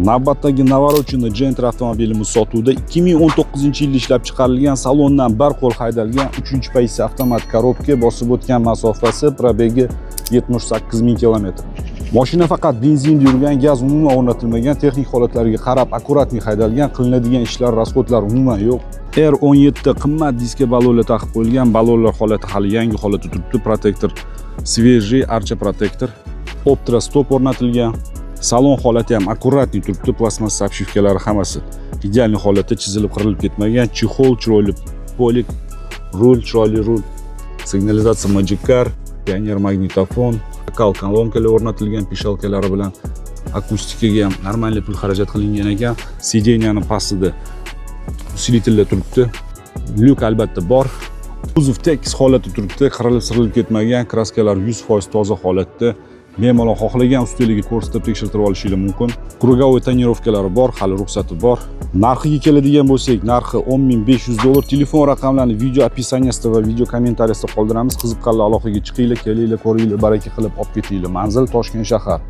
Navbatdagi Navorotchini Gentra avtomobilimiz sotuvda 2019-yilda ishlab chiqarilgan, salondan bir qo'l haydalgan 3-pozitsiya avtomat korobka, bosib o'tgan masofasi probegi 78 ming kilometr. Mashina faqat benzinda yurgan, gaz umuman o'rnatilmagan, texnik holatlariga qarab akkuratli haydalgan, qilinadigan ishlar, rasxodlar umuman yo'q. R17 qimmat diska balonlar taqib qo'yilgan, balonlar holati hali yangi holatda turibdi. Protektor svejiy, archa protektor, optra stop o'rnatilgan. Salon holati ham akkuratli turibdi, plastmassa obshivkalari hammasi ideal holatda, chizilib qirilib ketmagan. Chexol chiroyli, polik, rul chiroyli rul, signalizatsiya Magic Car, Pioneer magnitofon, vokal kolonkalar o'rnatilgan, pishalkalari bilan akustikaga ham normalniy pul xarajat qilingan ekan. Sideniyaning pastida usilitillar turibdi. Lyuk albatta bor. Kuzov tekis holatda turibdi, qirilib ketmagan, kraskalar 100% toza holatda. Bemalol xohlagan ustunligi ko'rsatib tekshirtirib olishingiz mumkin. Krugovoy tonirovkalari bor, hali ruxsati bor. Narxiga keladigan bo'lsak, narxi $10.500. Telefon raqamlarini video описаниесida va video kommentariyasida qoldiramiz. Qiziqqanlar aloqaga chiqinglar, kelinglar, ko'ringlar, baraka qilib olib ketinglar. Manzil Toshkent shahar.